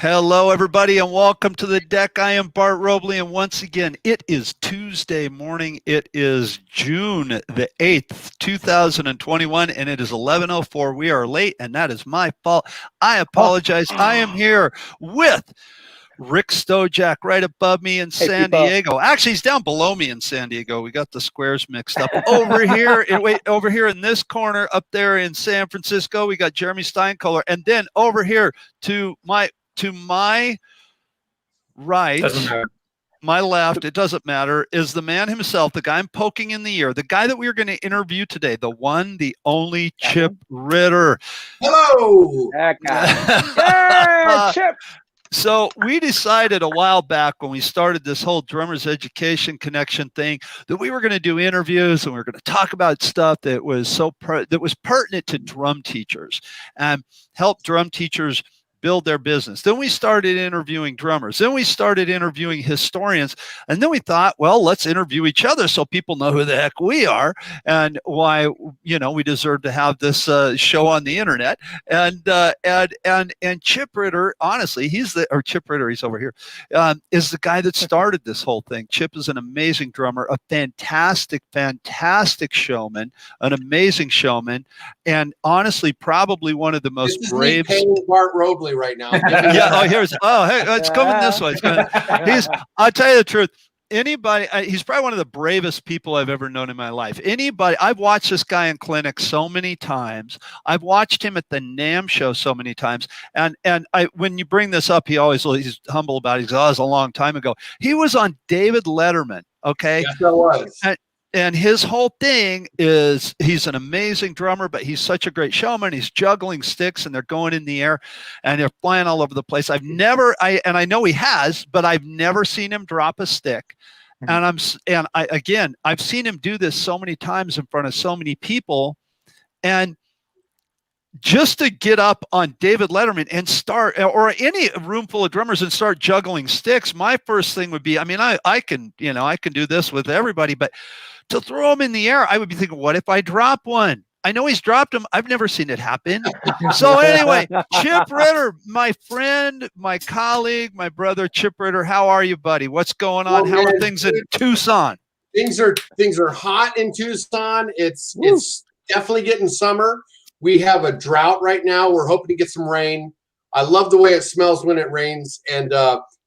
Hello, everybody, and welcome to the deck. I am Bart Robley, and once again, it is Tuesday morning. It is June the 8th, 2021, and it is 11:04. We are late, and that is my fault. I apologize. I am here with Rick Stojak right above me in San Diego. Actually, he's down below me in San Diego. We got the squares mixed up. Over here, over here in this corner, up there in San Francisco, we got Jeremy Steinkohler, and then over here to my right, my left, it doesn't matter, is the man himself, the guy I'm poking in the ear, the guy that we are going to interview today, the one, the only Chip RItter. Hello! That guy. Yeah, Chip! So we decided a while back when we started this whole Drummers Education Connection thing that we were going to do interviews and we were going to talk about stuff that was pertinent to drum teachers and help drum teachers build their business. Then we started interviewing drummers. Then we started interviewing historians. And then we thought, well, let's interview each other so people know who the heck we are and why, we deserve to have this show on the internet. And Chip RItter, honestly, Chip RItter, he's over here, is the guy that started this whole thing. Chip is an amazing drummer, a fantastic showman, an amazing showman, and honestly, probably one of the most brave. Bart Robley right now. Hey, it's coming this way. I'll tell you the truth. He's probably one of the bravest people I've ever known in my life. I've watched this guy in clinic so many times. I've watched him at the NAMM show so many times. And when you bring this up, he's humble about it. He goes, it was a long time ago. He was on David Letterman. Okay. Yes, that was. And his whole thing is he's an amazing drummer, but he's such a great showman. He's juggling sticks and they're going in the air and they're flying all over the place. I know he has, but I've never seen him drop a stick. And I've seen him do this so many times in front of so many people. And just to get up on David Letterman and start, or any room full of drummers and start juggling sticks, my first thing would be, I can do this with everybody, but to throw them in the air, I would be thinking, what if I drop one? I know he's dropped them. I've never seen it happen. So anyway, Chip RItter, my friend, my colleague, my brother, Chip RItter, how are you, buddy? What's going on? How are things in Tucson? Things are hot in Tucson. It's definitely getting summer. We have a drought right now. We're hoping to get some rain. I love the way it smells when it rains. And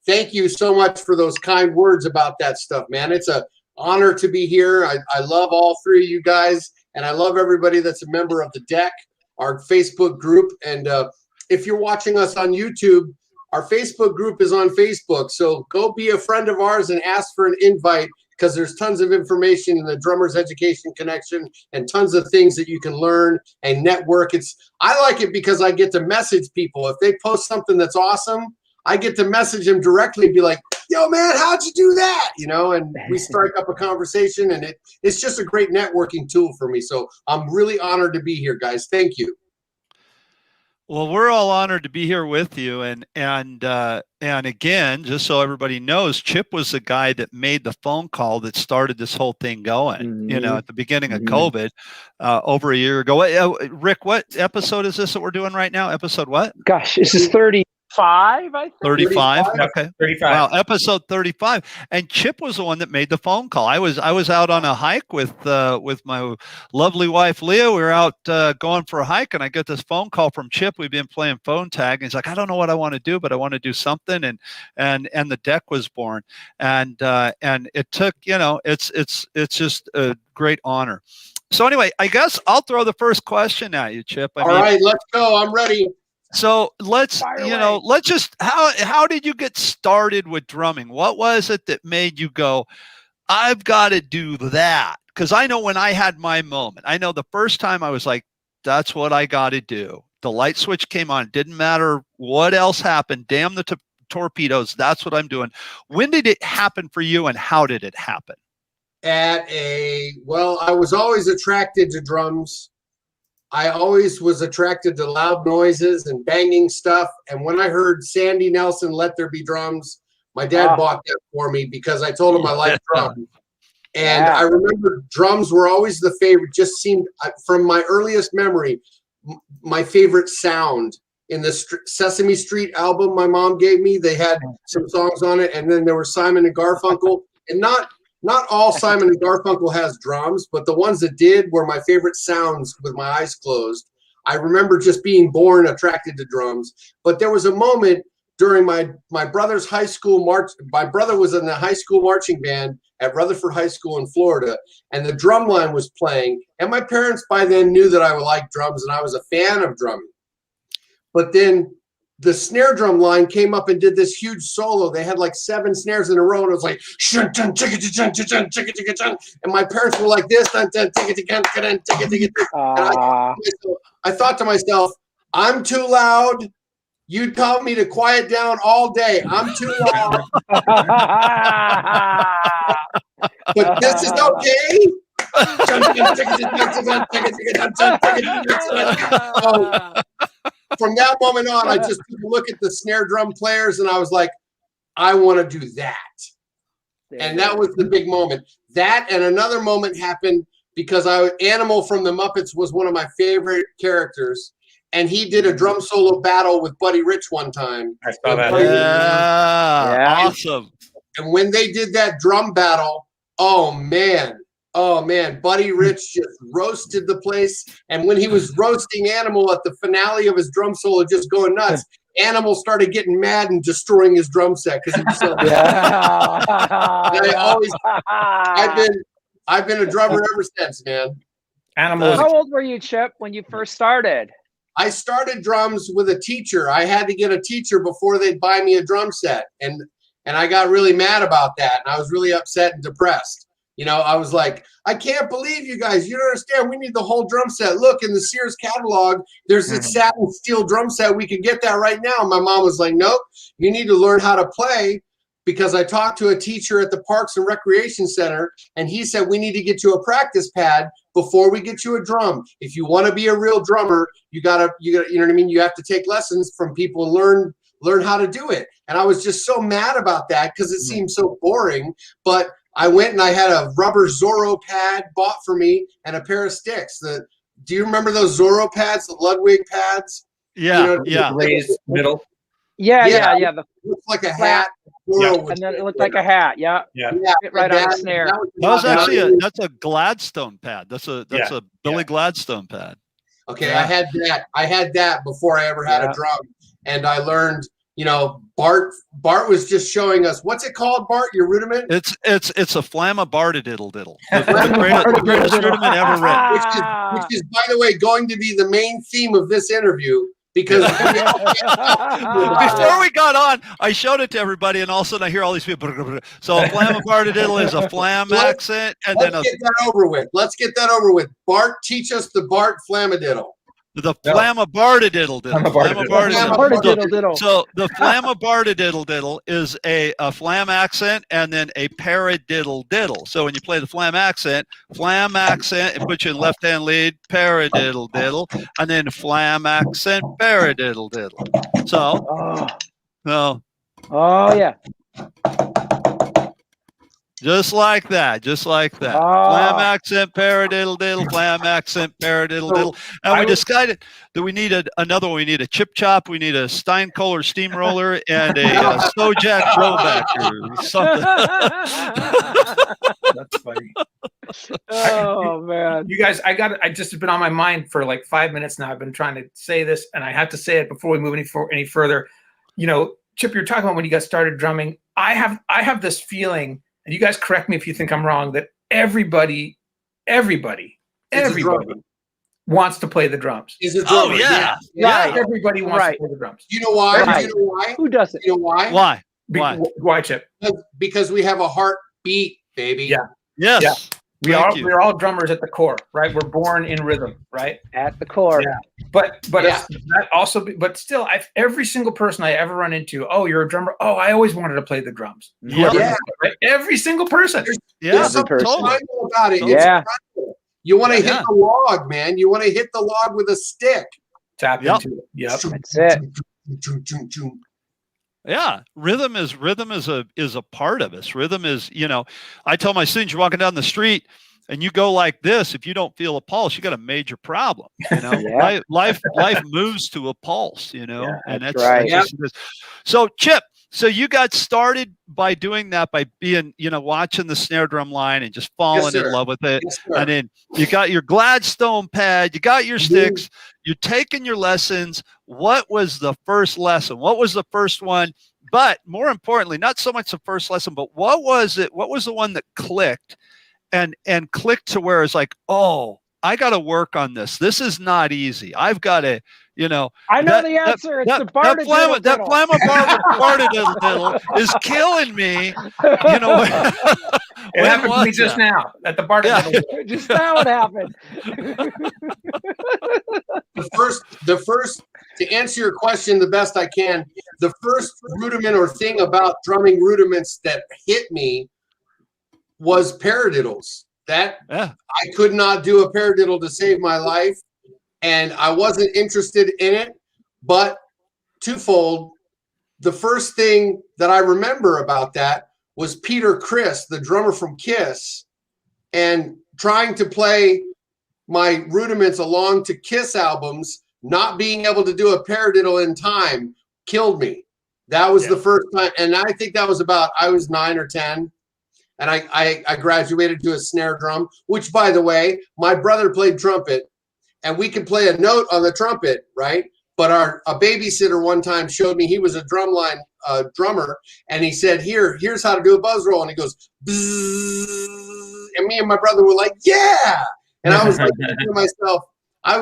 thank you so much for those kind words about that stuff, man. It's an honor to be here. I love all three of you guys. And I love everybody that's a member of the deck, our Facebook group. And if you're watching us on YouTube, our Facebook group is on Facebook. So go be a friend of ours and ask for an invite, because there's tons of information in the Drummers Education Connection and tons of things that you can learn and network. I like it because I get to message people. If they post something that's awesome, I get to message them directly and be like, yo, man, how'd you do that? And we strike up a conversation, and it's just a great networking tool for me. So I'm really honored to be here, guys. Thank you. Well, we're all honored to be here with you, and again, just so everybody knows, Chip was the guy that made the phone call that started this whole thing going. At the beginning of COVID, over a year ago. Rick, what episode is this that we're doing right now? Episode what? Gosh, this is 35. I think 35. Okay, 35. Wow, episode 35. And Chip was the one that made the phone call. I was out on a hike with my lovely wife Leah. We were out going for a hike, and I get this phone call from Chip. We've been playing phone tag, and he's like, I don't know what I want to do, but I want to do something. And the deck was born. And it took, it's just a great honor. So anyway, I guess I'll throw the first question at you, Chip. All right, let's go. I'm ready. So let's just, how did you get started with drumming? What was it that made you go, I've got to do that? Because I know when I had my moment, I know the first time I was like, that's what I got to do. The light switch came on. It didn't matter what else happened. Damn the torpedoes. That's what I'm doing. When did it happen for you, and how did it happen? I was always attracted to drums. I always was attracted to loud noises and banging stuff. And when I heard Sandy Nelson, Let There Be Drums, my dad bought that for me because I told him I liked drums. And I remember drums were always the favorite, just seemed, from my earliest memory, my favorite sound in the Sesame Street album my mom gave me. They had some songs on it, and then there was Simon and Garfunkel, and not all Simon and Garfunkel has drums, but the ones that did were my favorite sounds with my eyes closed. I remember just being born attracted to drums, but there was a moment during my brother's high school march. My brother was in the high school marching band at Rutherford High School in Florida, and the drum line was playing, and my parents by then knew that I would like drums, and I was a fan of drumming. But then the snare drum line came up and did this huge solo. They had like 7 snares in a row, and it was like, and my parents were like this, and I thought to myself, I'm too loud. You taught me to quiet down all day. I'm too loud. But this is okay. From that moment on, I just took a look at the snare drum players, and I was like, I want to do that. And that was the big moment. That and another moment happened because Animal from the Muppets was one of my favorite characters. And he did a drum solo battle with Buddy Rich one time. I saw that. Yeah, awesome. And when they did that drum battle, oh man, Buddy Rich just roasted the place. And when he was roasting Animal at the finale of his drum solo, just going nuts, Animal started getting mad and destroying his drum set because he was so. I've been a drummer ever since, man. Animal. How old were you, Chip, when you first started? I started drums with a teacher. I had to get a teacher before they'd buy me a drum set. And I got really mad about that. And I was really upset and depressed. You know, I was like, I can't believe you guys. You don't understand. We need the whole drum set. Look, in the Sears catalog, there's this satin steel drum set. We can get that right now. And my mom was like, nope, you need to learn how to play. Because I talked to a teacher at the Parks and Recreation Center, and he said, we need to get you a practice pad before we get you a drum. If you want to be a real drummer, you gotta, you know what I mean? You have to take lessons from people and learn how to do it. And I was just so mad about that because it seemed so boring. But I went and I had a rubber Zorro pad bought for me and a pair of sticks. Do you remember those Zorro pads, the Ludwig pads? Yeah, Raised middle. Yeah. It looked like a hat. And then it looked like a hat. Yeah. Fit right on the snare. That was actually that's a Gladstone pad. That's a Billy Gladstone pad. Okay, yeah. I had that before I ever had a drum, and I learned. You know, Bart was just showing us what's it called, Bart? Your rudiment? It's a flamma-bartadiddle diddle. The greatest rudiment ever written. Which is, by the way, going to be the main theme of this interview. Because before we got on, I showed it to everybody, and all of a sudden I hear all these people. So a flamma-bartadiddle is a flam accent, and let's get that over with. Let's get that over with. Bart, teach us the Bart flammadiddle. The flamma-bartadiddle diddle. So the flamma-bartadiddle diddle is a flam accent and then a paradiddle diddle. So when you play the flam accent, it puts you in left-hand lead, paradiddle diddle, and then flam accent, paradiddle diddle. So, yeah. Just like that. Flam accent, paradiddle diddle, flam accent, paradiddle diddle. And we decided that we needed another one. We need a chip chop, we need a Steinkohler steamroller, and a Sojak Robacker or something. That's funny. Oh man. You guys, I just been on my mind for like 5 minutes now. I've been trying to say this, and I have to say it before we move any further. You know, Chip, you're talking about when you guys started drumming. I have this feeling, and you guys correct me if you think I'm wrong, that everybody wants to play the drums. Is a drummer. Oh yeah. Right. Everybody wants to play the drums. You know why? Right. You know why? Who doesn't? You know why? Why? Why, Chip? Because we have a heartbeat, baby. Yeah. Yes. Yeah. We're all drummers at the core, right? We're born in rhythm, right? At the core. Yeah. But that also, but still, every single person I ever run into, oh, you're a drummer. Oh, I always wanted to play the drums. Yeah. Right? Every single person. There's something special about it. Yeah. You want to hit the log, man. You want to hit the log with a stick. Tap into it. Yep. That's it. Yeah, rhythm is a part of us. Rhythm is, you know, I tell my students, you're walking down the street and you go like this, if you don't feel a pulse, you got a major problem. You know, Yeah. life moves to a pulse. You know, Yeah, and that's right. just, so Chip. So you got started by doing that, by being, watching the snare drum line and just falling in love with it. Yes, And then you got your Gladstone pad, you got your sticks, you're taking your lessons. What was the first lesson? What was the first one? But more importantly, not so much the first lesson, but what was it? What was the one that clicked and clicked to where it's like, oh, I got to work on this. This is not easy. I've got to, I know the answer. It's the Bardiddle. That Bardiddle is killing me. It happened to me just now at the Bardiddle. Yeah. Just now it happened. The first, to answer your question the best I can, the first rudiment or thing about drumming rudiments that hit me was paradiddles. I could not do a paradiddle to save my life, and I wasn't interested in it. But twofold, the first thing that I remember about that was Peter Criss, the drummer from Kiss, and trying to play my rudiments along to Kiss albums, not being able to do a paradiddle in time killed me. That was the first time, and I think that was I was 9 or 10. And I graduated to a snare drum, which, by the way, my brother played trumpet, and we could play a note on the trumpet, right? But a babysitter one time showed me, he was a drumline drummer, and he said, here's how to do a buzz roll. And he goes, bzzz, and me and my brother were like, yeah. And I was like, thinking to myself, I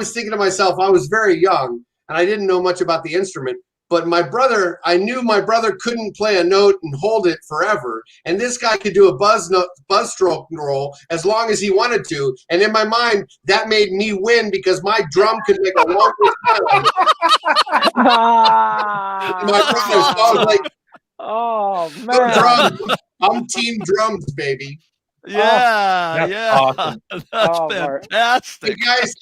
was very young, and I didn't know much about the instrument. But I knew my brother couldn't play a note and hold it forever. And this guy could do a buzz stroke roll as long as he wanted to. And in my mind, that made me win because my drum could make a longer sound. My brother, so I was like, oh, man. Drums. I'm team drums, baby. Yeah, awesome. That's fantastic. Hey guys,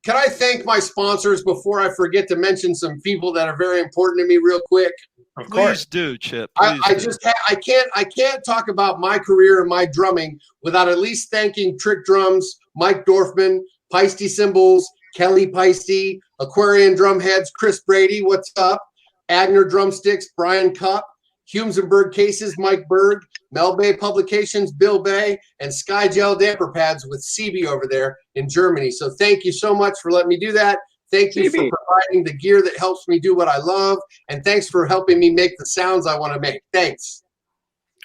can I thank my sponsors before I forget to mention some people that are very important to me real quick? Of course. Please do, Chip. I can't talk about my career and my drumming without at least thanking Trick Drums, Mike Dorfman, Peisty Cymbals, Kelly Peisty, Aquarian Drumheads, Chris Brady, what's up? Agner Drumsticks, Brian Cupp, Humes and Berg Cases, Mike Berg, Mel Bay Publications, Bill Bay, and Sky Gel Damper Pads with CB over there in Germany. So thank you so much for letting me do that. Thank you for providing the gear that helps me do what I love. And thanks for helping me make the sounds I want to make. Thanks.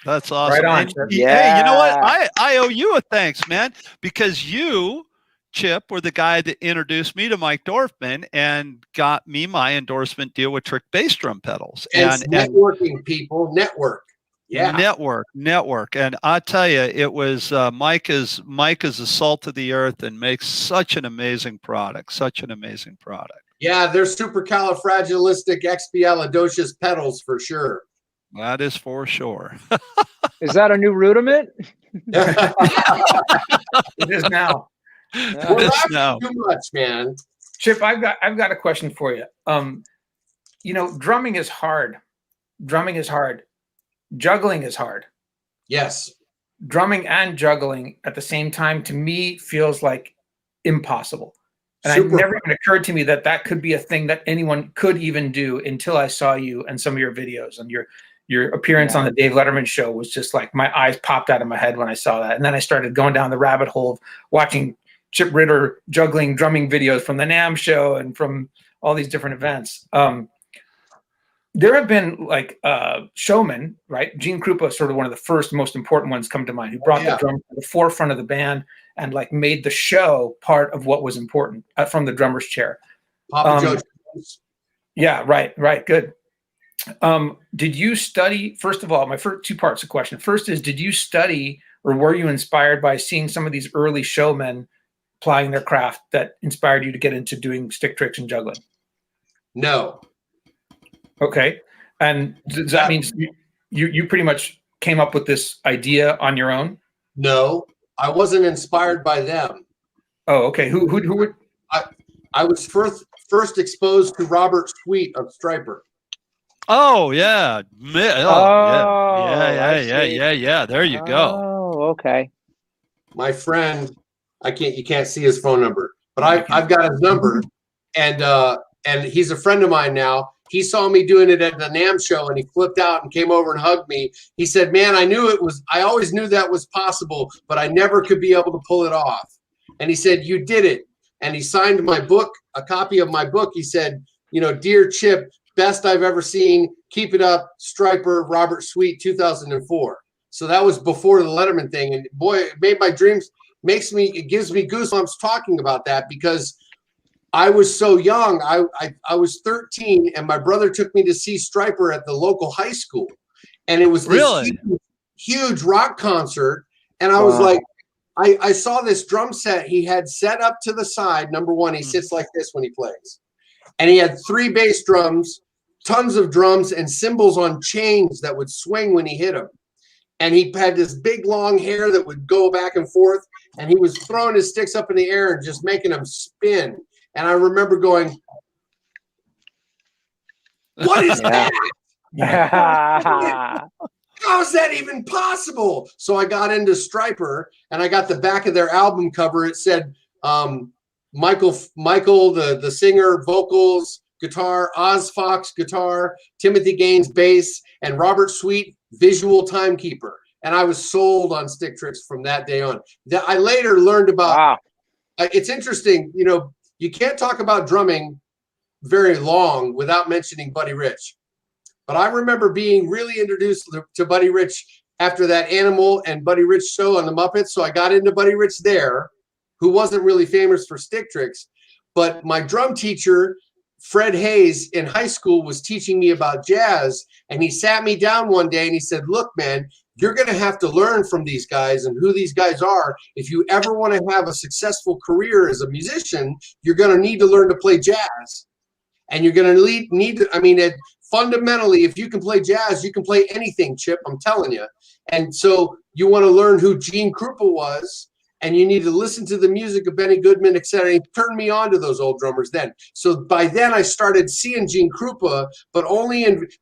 That's awesome. Right on. Hey, you know what? I owe you a thanks, man, because you, Chip, were the guy that introduced me to Mike Dorfman and got me my endorsement deal with Trick bass drum pedals. And networking, people, network. Yeah. Network. And I tell you, it was Mike is the salt of the earth and makes such an amazing product. Yeah, they're supercalifragilisticexpialidocious pedals for sure. That is for sure. Is that a new rudiment? It is now. Well, too much, man. Chip, I've got a question for you. Drumming is hard. Juggling is hard. Yes. Drumming and juggling at the same time, to me, feels like impossible. And it never even occurred to me that could be a thing that anyone could even do until I saw you and some of your videos, and your appearance on the Dave Letterman show was just like, my eyes popped out of my head when I saw that. And then I started going down the rabbit hole of watching Chip RItter juggling drumming videos from the NAMM show and from all these different events. There have been Showman, right? Gene Krupa, sort of one of the first most important ones come to mind, who brought the drum to the forefront of the band and made the show part of what was important from the drummer's chair. Papa Joe. Yeah, right, good. Did you study, first of all, my first two parts of the question. First is, did you study or were you inspired by seeing some of these early showmen plying their craft that inspired you to get into doing stick tricks and juggling? No. Okay. And does that mean you pretty much came up with this idea on your own? No, I wasn't inspired by them. Oh, okay. Who would? I was first exposed to Robert Sweet of Striper. Oh yeah. Yeah. There you go. Oh, okay. my friend, you can't see his phone number, but I've got his number, and he's a friend of mine now. He saw me doing it at the NAMM show, and he flipped out and came over and hugged me. He said, "Man, I always knew that was possible, but I never could be able to pull it off." And he said, "You did it." And he signed my book, a copy of my book. He said, "Dear Chip, best I've ever seen. Keep it up, Striper, Robert Sweet, 2004." So that was before the Letterman thing. And boy, it made my dreams, it gives me goosebumps talking about that, because I was so young. I was 13, and my brother took me to see Striper at the local high school. And it was this huge rock concert. And I was like, I saw this drum set he had set up to the side. Number one, he sits like this when he plays. And he had 3 bass drums, tons of drums, and cymbals on chains that would swing when he hit them. And he had this big long hair that would go back and forth. And he was throwing his sticks up in the air and just making them spin. And I remember going, "What is that? How is that even possible?" So I got into Striper, and I got the back of their album cover. It said, Michael, the singer, vocals, guitar, Oz Fox, guitar, Timothy Gaines, bass, and Robert Sweet, visual timekeeper. And I was sold on stick tricks from that day on. That I later learned about. It's interesting, you can't talk about drumming very long without mentioning Buddy Rich. But I remember being really introduced to Buddy Rich after that Animal and Buddy Rich show on the Muppets. So I got into Buddy Rich there, who wasn't really famous for stick tricks. But my drum teacher, Fred Hayes, in high school was teaching me about jazz. And he sat me down one day and he said, "Look, man, you're going to have to learn from these guys and who these guys are. If you ever want to have a successful career as a musician, you're going to need to learn to play jazz. And you're going to need to, fundamentally, if you can play jazz, you can play anything, Chip, I'm telling you. And so you want to learn who Gene Krupa was, and you need to listen to the music of Benny Goodman, etc." He turned me on to those old drummers then. So by then I started seeing Gene Krupa, but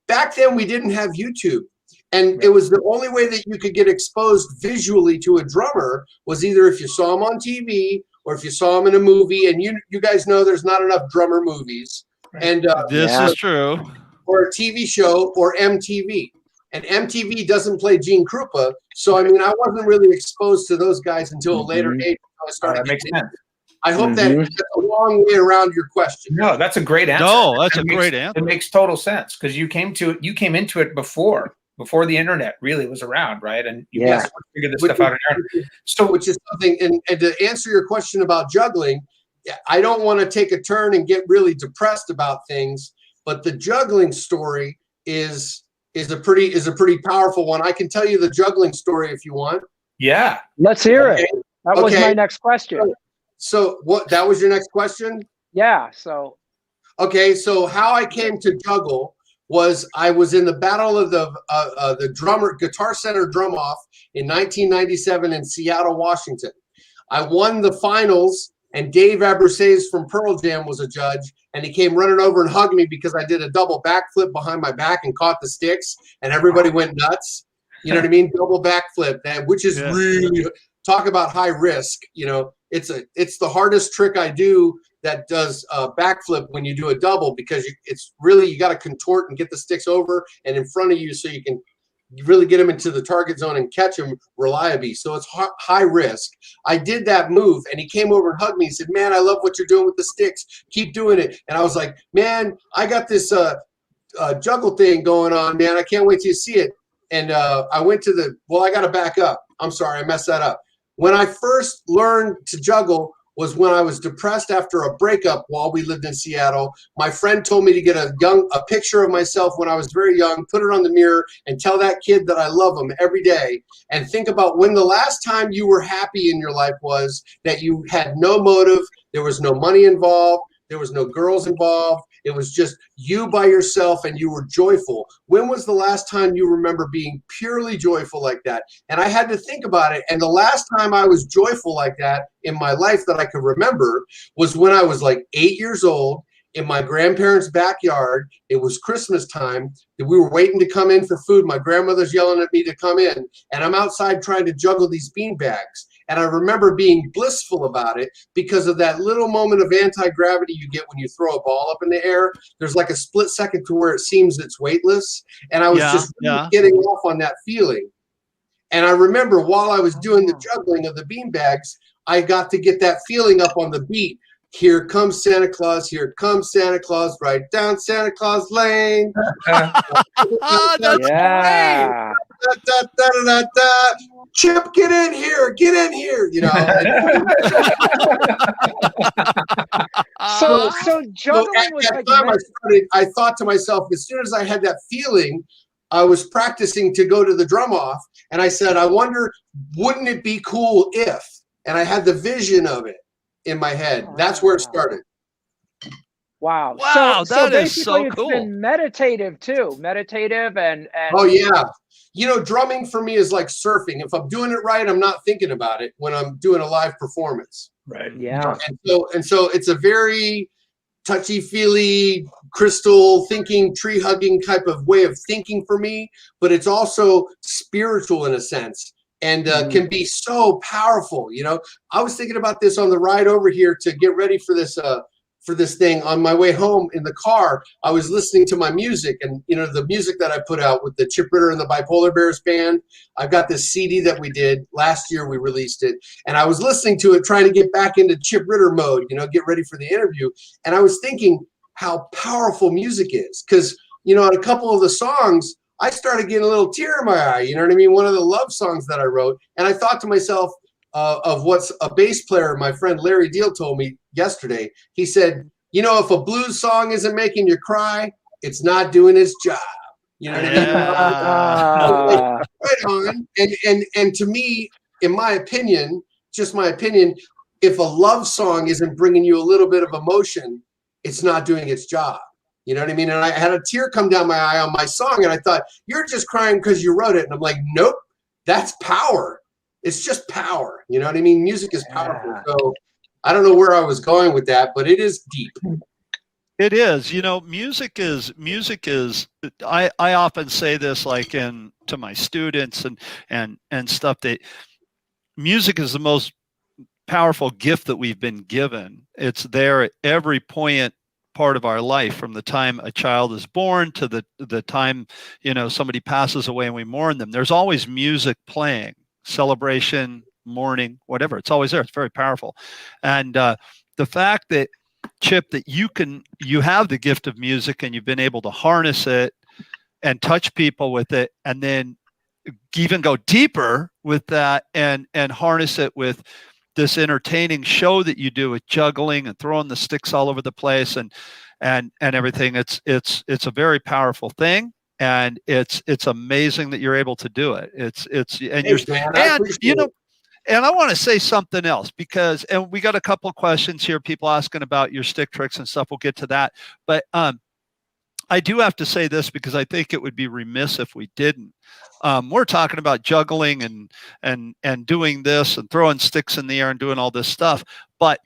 back then we didn't have YouTube. And it was the only way that you could get exposed visually to a drummer was either if you saw him on TV or if you saw him in a movie. And you guys know there's not enough drummer movies. And this is true. Or a TV show or MTV. And MTV doesn't play Gene Krupa. So, I wasn't really exposed to those guys until a later age. I started. That makes sense. I hope that's a long way around your question. No, that's a great answer. No, that's a great answer. It makes total sense because you came into it before the internet really was around, right? And you guys figured this stuff out. So, which is something, and to answer your question about juggling, I don't want to take a turn and get really depressed about things, but the juggling story is a pretty powerful one. I can tell you the juggling story if you want. Yeah, let's hear it. That was my next question. So what? That was your next question? Yeah. So. Okay. So how I came to juggle was I was in the battle of the Guitar Center drum off in 1997 in Seattle, Washington. I won the finals, and Dave Abruzes from Pearl Jam was a judge, and he came running over and hugged me because I did a double backflip behind my back and caught the sticks, and everybody went nuts. You know what I mean? Double backflip, which is really, talk about high risk. It's the hardest trick I do that does a backflip when you do a double, because it's really, you got to contort and get the sticks over and in front of you so you can really get them into the target zone and catch them reliably. So it's high risk. I did that move, and he came over and hugged me. He said, "Man, I love what you're doing with the sticks. Keep doing it." And I was like, "Man, I got this juggle thing going on, man. I can't wait till you see it." And I went to I got to back up. I'm sorry, I messed that up. When I first learned to juggle was when I was depressed after a breakup while we lived in Seattle. My friend told me to get a picture of myself when I was very young, put it on the mirror, and tell that kid that I love him every day. And think about when the last time you were happy in your life was, that you had no motive, there was no money involved, there was no girls involved. It was just you by yourself, and you were joyful. When was the last time you remember being purely joyful like that? And I had to think about it. And the last time I was joyful like that in my life that I could remember was when I was like 8 years old in my grandparents' backyard. It was Christmas time. We were waiting to come in for food. My grandmother's yelling at me to come in, and I'm outside trying to juggle these bean bags. And I remember being blissful about it because of that little moment of anti-gravity you get when you throw a ball up in the air. There's like a split second to where it seems it's weightless. And I was just really getting off on that feeling. And I remember while I was doing the juggling of the beanbags, I got to get that feeling up on the beat. Here comes Santa Claus, here comes Santa Claus, right down Santa Claus Lane. That's great. Da, da, da, da, da. Chip, get in here, you know. So juggling was at the time I thought to myself, as soon as I had that feeling, I was practicing to go to the drum off, and I said, I wonder, wouldn't it be cool if? And I had the vision of it in my head. That's where it started. Wow. That is so it's cool. Been meditative too. Meditative and oh yeah. You know, drumming for me is like surfing. If I'm doing it right, I'm not thinking about it when I'm doing a live performance. Right. Yeah. And so it's a very touchy-feely, crystal thinking, tree hugging type of way of thinking for me, but it's also spiritual in a sense. And can be so powerful. You know, I was thinking about this on the ride over here to get ready for this thing. On my way home in the car, I was listening to my music, and you know, the music that I put out with the Chip Ritter and the Bipolar Bears band. I've got this CD that we did last year. We released it, and I was listening to it, trying to get back into Chip Ritter mode. You know, get ready for the interview. And I was thinking how powerful music is, because you know, on a couple of the songs, I started getting a little tear in my eye. You know what I mean? One of the love songs that I wrote. And I thought to myself of what's a bass player, my friend Larry Deal told me yesterday. He said, you know, if a blues song isn't making you cry, it's not doing its job. You know what I mean? Right on. And to me, in my opinion, just my opinion, if a love song isn't bringing you a little bit of emotion, it's not doing its job. You know what I mean? And I had a tear come down my eye on my song, and I thought, you're just crying because you wrote it. And I'm like, nope, that's power. It's just power. You know what I mean? Music is powerful. So I don't know where I was going with that, but it is deep. It is. You know, music is I often say this, like to my students and stuff, that music is the most powerful gift that we've been given. It's there at every part of our life, from the time a child is born to the time, you know, somebody passes away and we mourn them. There's always music playing, celebration, mourning, whatever. It's always there. It's very powerful. And the fact that, Chip, that you have the gift of music and you've been able to harness it and touch people with it, and then even go deeper with that and harness it with this entertaining show that you do with juggling and throwing the sticks all over the place and everything. It's a very powerful thing, and it's amazing that you're able to do it. And I want to say something else, because, and we got a couple of questions here, people asking about your stick tricks and stuff. We'll get to that, but I do have to say this, because I think it would be remiss if we didn't. We're talking about juggling and doing this and throwing sticks in the air and doing all this stuff. But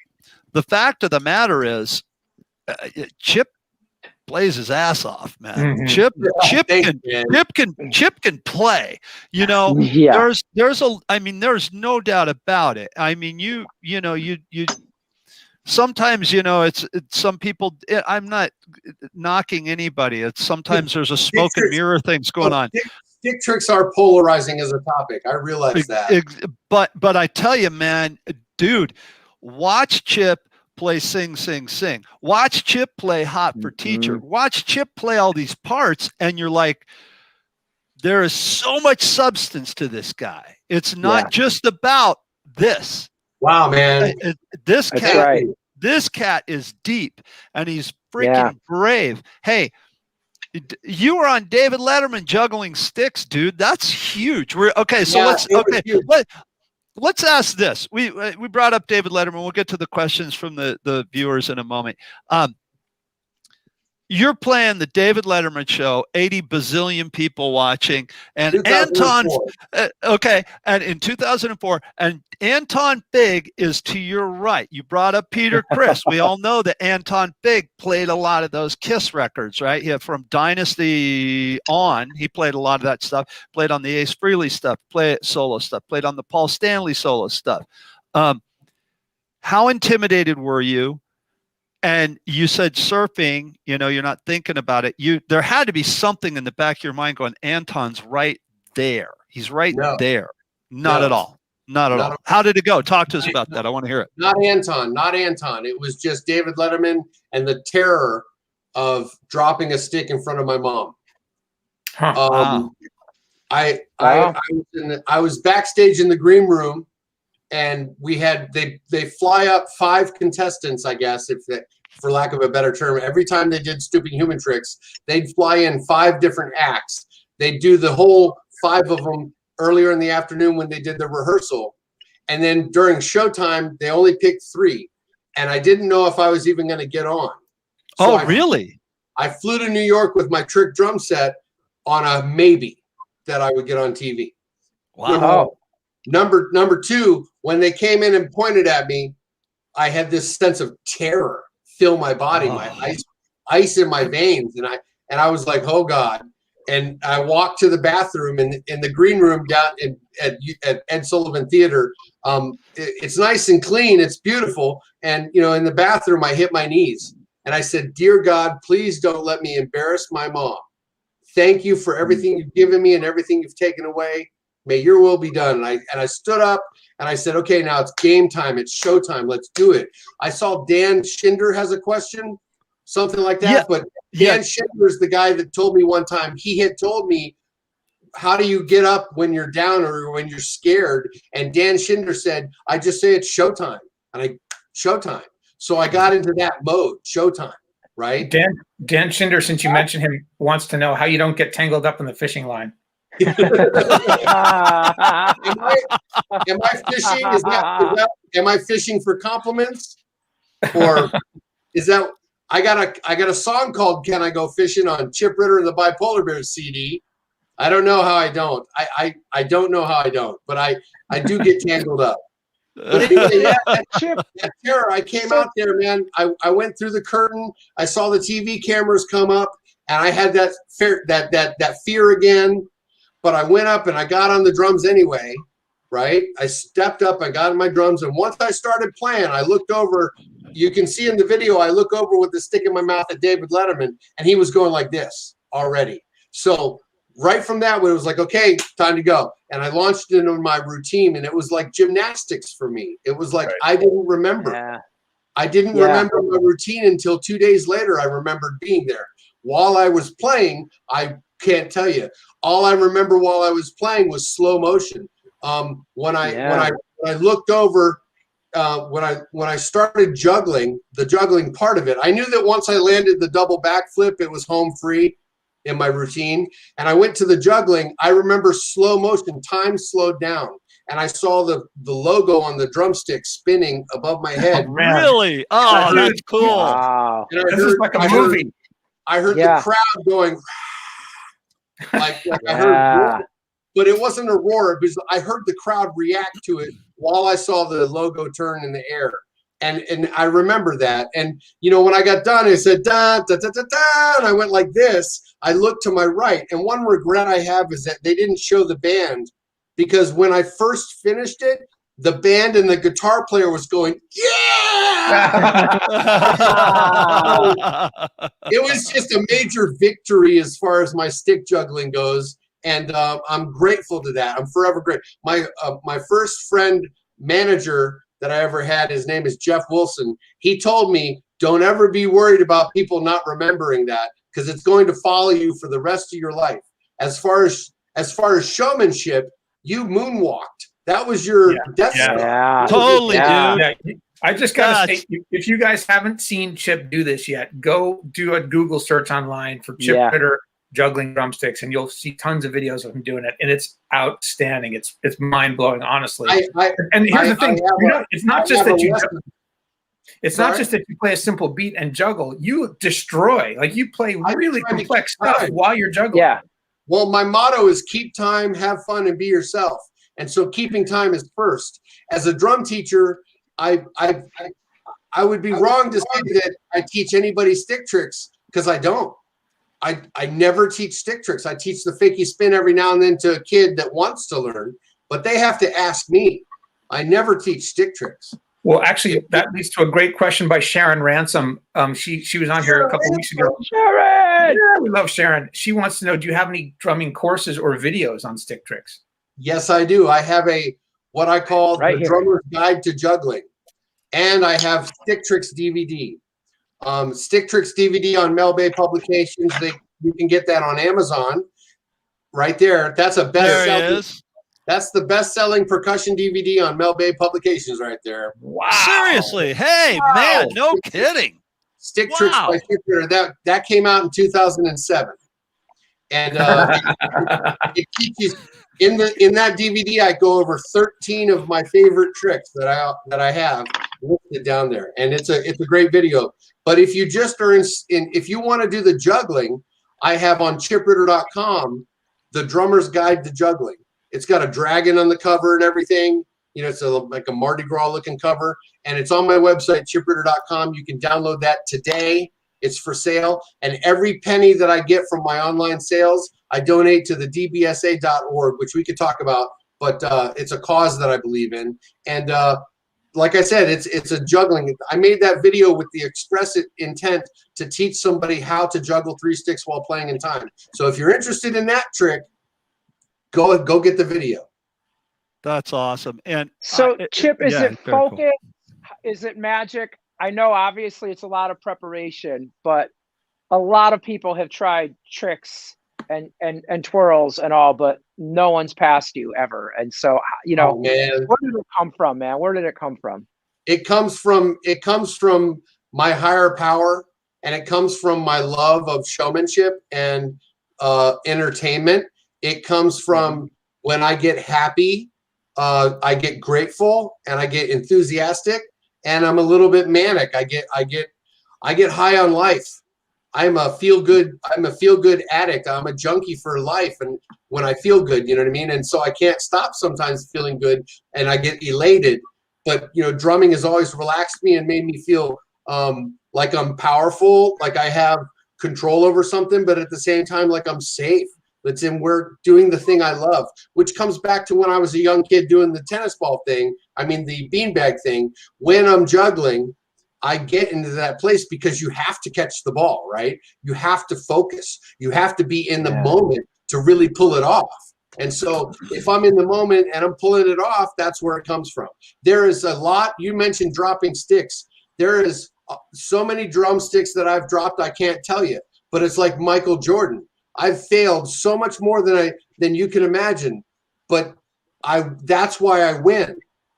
the fact of the matter is, Chip plays his ass off, man. Mm-hmm. Chip can play. You know, there's no doubt about it. I mean, you sometimes, you know, it's some people, I'm not knocking anybody. It's sometimes there's a smoke and mirror things going on. Stick tricks are polarizing as a topic. I realize that. But I tell you, man, dude, watch Chip play Sing, Sing, Sing. Watch Chip play Hot for Teacher. Watch Chip play all these parts, and you're like, there is so much substance to this guy. It's not just about this. Wow, man. This cat is deep, and he's freaking brave. Hey, you were on David Letterman juggling sticks, dude. That's huge. Let's ask this. We brought up David Letterman. We'll get to the questions from the viewers in a moment. you're playing the David Letterman show, 80 bazillion people watching, and Anton's okay. And in 2004, and Anton Fig is to your right. You brought up Peter Criss. We all know that Anton Fig played a lot of those Kiss records, right? Yeah, from Dynasty on, he played a lot of that stuff. Played on the Ace Frehley stuff, played solo stuff, played on the Paul Stanley solo stuff. How intimidated were you? And you said surfing, you know, you're not thinking about it. There had to be something in the back of your mind going, Anton's right there. He's right there. Not at all. Not at all. How did it go? Talk to us about that. I want to hear it. Not Anton. It was just David Letterman and the terror of dropping a stick in front of my mom. Wow. I was backstage in the green room, and we had they fly up 5 contestants, I guess, for lack of a better term. Every time they did Stupid Human Tricks, they'd fly in 5 different acts. They'd do the whole 5 of them earlier in the afternoon when they did the rehearsal, and then during showtime they only picked 3, and I didn't know if I was even going to get on. So really? I flew to New York with my trick drum set on a maybe that I would get on TV. Wow. Number 2, when they came in and pointed at me, I had this sense of terror fill my body, my ice in my veins, and I was like, oh God. And I walked to the bathroom in the green room down at Ed Sullivan Theater. It's nice and clean, it's beautiful, and you know, in the bathroom I hit my knees and I said, dear God, please don't let me embarrass my mom. Thank you for everything you've given me and everything you've taken away. May your will be done. And I stood up and I said, okay, now it's game time. It's showtime. Let's do it. I saw Dan Schinder has a question, something like that. Yeah. But Dan Schinder is the guy that told me one time, he had told me, how do you get up when you're down or when you're scared? And Dan Schinder said, I just say it's showtime. And showtime. So I got into that mode, showtime. Right. Dan Schinder, since you mentioned him, wants to know how you don't get tangled up in the fishing line. Am I fishing? Am I fishing for compliments? Or is that I got a song called Can I Go Fishing on Chip Ritter and the Bipolar Bears CD. I don't know how I don't. I don't know how I don't, but I do get tangled up. But anyway, that terror, I came out there, man. I went through the curtain. I saw the TV cameras come up, and I had that fear again. But I went up and I got on the drums anyway, right? I stepped up, I got on my drums, and once I started playing, I looked over. You can see in the video, I look over with the stick in my mouth at David Letterman, and he was going like this already. So right from that, when it was like, okay, time to go. And I launched into my routine, and it was like gymnastics for me. It was like, I didn't remember. Yeah. I didn't remember my routine until 2 days later. I remembered being there. While I was playing, I can't tell you. All I remember while I was playing was slow motion. When I looked over, when I started juggling, the juggling part of it, I knew that once I landed the double backflip, it was home free in my routine. And I went to the juggling. I remember slow motion, time slowed down. And I saw the logo on the drumstick spinning above my head. Really? Oh, that's cool. Wow. And This is like a movie. I heard the crowd going, like I heard, but it wasn't a roar because I heard the crowd react to it while I saw the logo turn in the air. And I remember that. And, you know, when I got done, I said, da, da, da, da, da, and I went like this. I looked to my right. And one regret I have is that they didn't show the band, because when I first finished it, the band and the guitar player was going, yeah! It was just a major victory as far as my stick juggling goes. And I'm grateful to that. I'm forever grateful. My first friend manager that I ever had, his name is Jeff Wilson. He told me, don't ever be worried about people not remembering that, because it's going to follow you for the rest of your life. As far as showmanship, you moonwalked. That was your death star. Yeah. Totally, dude. Yeah. I just got to say, if you guys haven't seen Chip do this yet, go do a Google search online for Chip Ritter juggling drumsticks, and you'll see tons of videos of him doing it, and it's outstanding. It's mind blowing, honestly. And here's the thing: it's not just that you. It's not just that you play a simple beat and juggle. You destroy. Like you play really complex stuff while you're juggling. Yeah. Well, my motto is keep time, have fun, and be yourself. And so keeping time is first. As a drum teacher, I would be wrong to say that I teach anybody stick tricks, because I don't. I never teach stick tricks. I teach the fakie spin every now and then to a kid that wants to learn, but they have to ask me. I never teach stick tricks. Well, actually, that leads to a great question by Sharon Ransom. She was on here a couple of weeks ago. Sharon! Yeah, we love Sharon. She wants to know, do you have any drumming courses or videos on stick tricks? Yes, I do. I have what I call the Drummer's Guide to Juggling, and I have Stick Tricks DVD. Stick Tricks DVD on Mel Bay Publications. You can get that on Amazon. Right there. That's a best-selling. That's the best-selling percussion DVD on Mel Bay Publications right there. Wow. Seriously. Hey, man, no kidding. Stick Tricks by Educator. That came out in 2007. And it teaches in that DVD, I go over 13 of my favorite tricks that I have listed down there. And it's a great video. But if you just are if you want to do the juggling, I have on RItter.com the Drummer's Guide to Juggling. It's got a dragon on the cover and everything. You know, it's like a Mardi Gras looking cover. And it's on my website, RItter.com. You can download that today. It's for sale. And every penny that I get from my online sales, I donate to the DBSA.org, which we could talk about. But it's a cause that I believe in. And like I said, it's a juggling. I made that video with the express intent to teach somebody how to juggle 3 sticks while playing in time. So if you're interested in that trick, go get the video. That's awesome. And so, Chip, is it focus? Cool. Is it magic? I know obviously it's a lot of preparation, but a lot of people have tried tricks and twirls and all, but no one's passed you ever. And so, you know, where did it come from, man? Where did it come from? It comes from my higher power, and it comes from my love of showmanship and entertainment. It comes from when I get happy, I get grateful, and I get enthusiastic, and I'm a little bit manic. I get high on life. I'm a feel good addict. I'm a junkie for life, and when I feel good, you know what I mean? And so I can't stop sometimes feeling good, and I get elated. But you know, drumming has always relaxed me and made me feel like I'm powerful, like I have control over something, but at the same time, like I'm safe. We're doing the thing I love, which comes back to when I was a young kid doing the tennis ball thing. I mean, the beanbag thing. When I'm juggling, I get into that place because you have to catch the ball, right? You have to focus. You have to be in the moment to really pull it off. And so if I'm in the moment and I'm pulling it off, that's where it comes from. There is a lot. You mentioned dropping sticks. There is so many drumsticks that I've dropped, I can't tell you. But it's like Michael Jordan. I've failed so much more than you can imagine. But that's why I win.